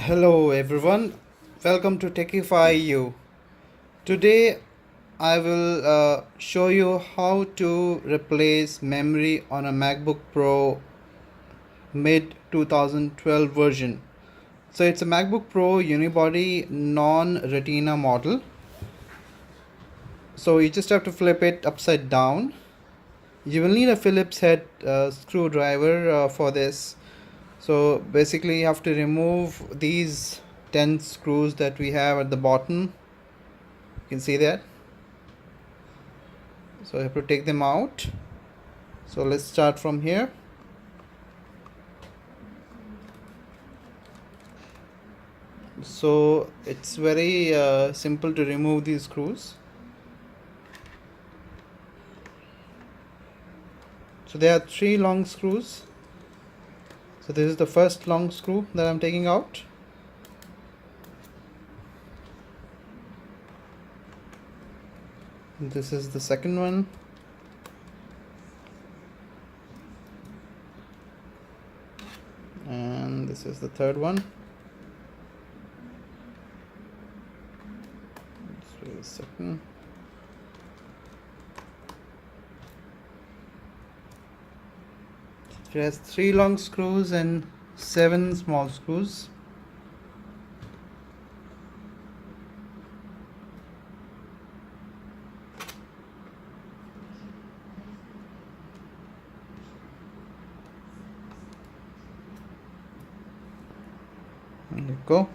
Hello everyone, welcome to Techify You. Today I will show you how to replace memory on a MacBook Pro mid 2012 version. So it's a MacBook Pro unibody non-retina model. So you just have to flip it upside down. You will need a Phillips head screwdriver for this. So basically you have to remove these 10 screws that we have at the bottom. You can see that. So I have to take them out. So let's start from here. So it's very simple to remove these screws. So there are 3 long screws. So this is the first long screw that I'm taking out. This is the second one. And this is the third one. Let's wait a second. It has 3 long screws and 7 small screws. There you go.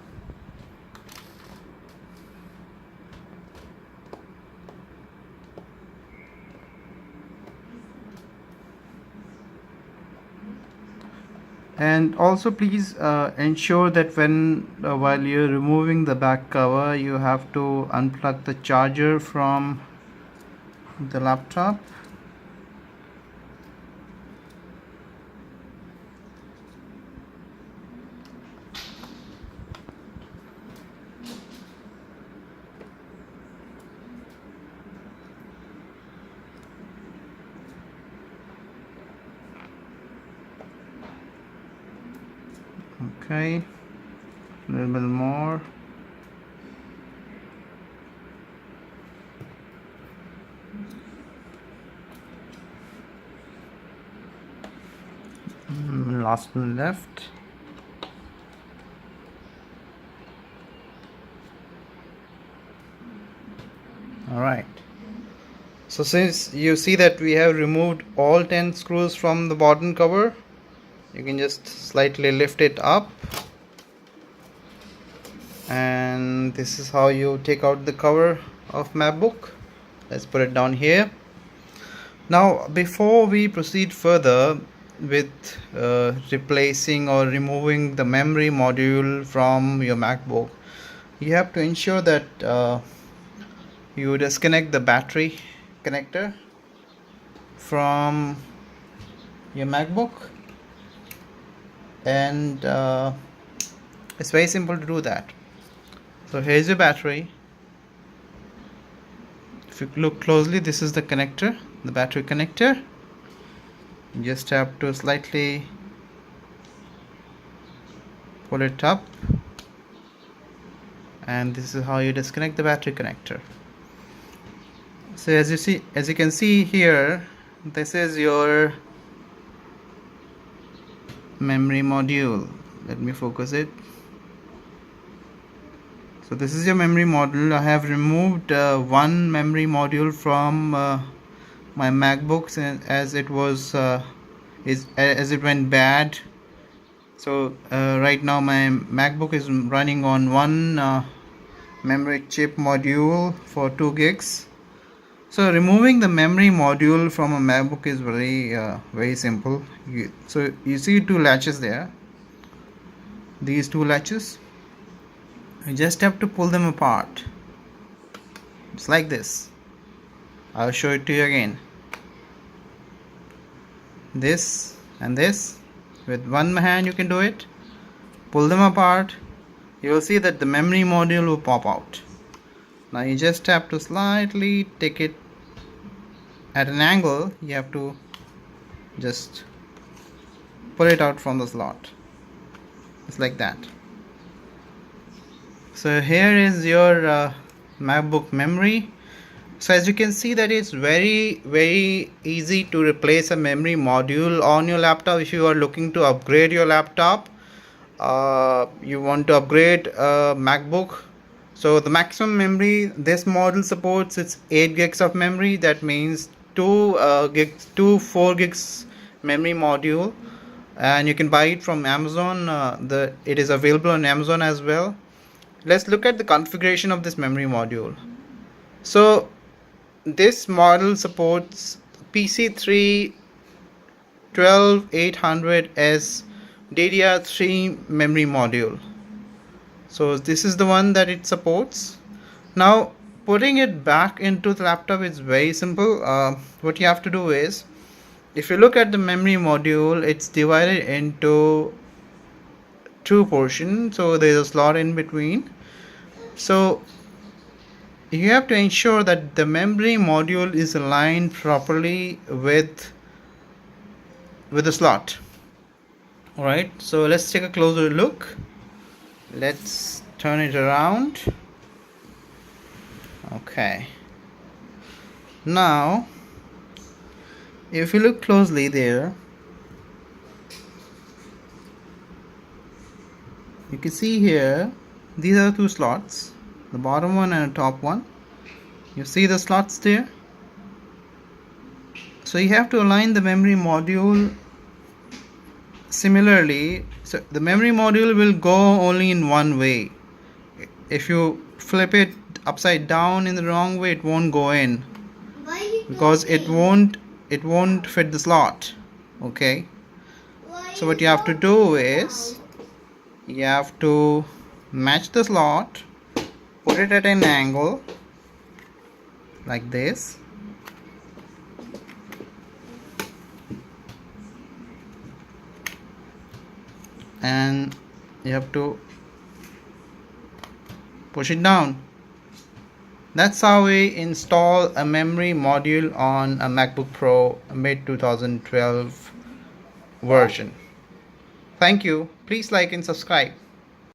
And also please ensure that while you're removing the back cover, you have to unplug the charger from the laptop. Okay, a little bit more. Last one left. All right. So since you see that we have removed all 10 screws from the bottom cover, you can just slightly lift it up, and this is how you take out the cover of MacBook. Let's put it down here. Now before we proceed further with replacing or removing the memory module from your MacBook, you have to ensure that you disconnect the battery connector from your MacBook, and it's very simple to do that. So here's your battery. If you look closely, this is the connector, the battery connector. You just have to slightly pull it up, and this is how you disconnect the battery connector. So as you can see here, this is your memory module. Let me focus it. So this is your memory module. I have removed one memory module from my MacBooks, as it was as it went bad. So right now my MacBook is running on one memory chip module for 2 gigs. So removing the memory module from a MacBook is very simple. So you see 2 latches there, these 2 latches. You just have to pull them apart. It's like this. I'll show it to you again. This and this, with one hand you can do it. Pull them apart. You will see that the memory module will pop out. Now you just have to slightly take it at an angle. You have to just pull it out from the slot. It's like that. So here is your MacBook memory. So as you can see that it's very easy to replace a memory module on your laptop. If you are looking to upgrade your laptop, you want to upgrade a MacBook. So the maximum memory this model supports, it's 8 gigs of memory. That means 2 4 gigs memory module, and you can buy it from Amazon. It is available on Amazon as well. Let's look at the configuration of this memory module. So this model supports PC3 12800S DDR3 memory module. So this is the one that it supports. Now putting it back into the laptop is very simple. What you have to do is, if you look at the memory module, it's divided into two portions, so there's a slot in between. So you have to ensure that the memory module is aligned properly with the slot. Alright, so let's take a closer look. Let's turn it around. Okay, now if you look closely there, you can see here these are two slots, the bottom one and the top one. You see the slots there? So you have to align the memory module similarly. So the memory module will go only in one way. If you flip it upside down in the wrong way, it won't go in, because it won't fit the slot. Okay, so what you have to do is, you have to match the slot, put it at an angle like this, and you have to push it down. That's how we install a memory module on a MacBook Pro mid 2012 version. Thank you. Please like and subscribe.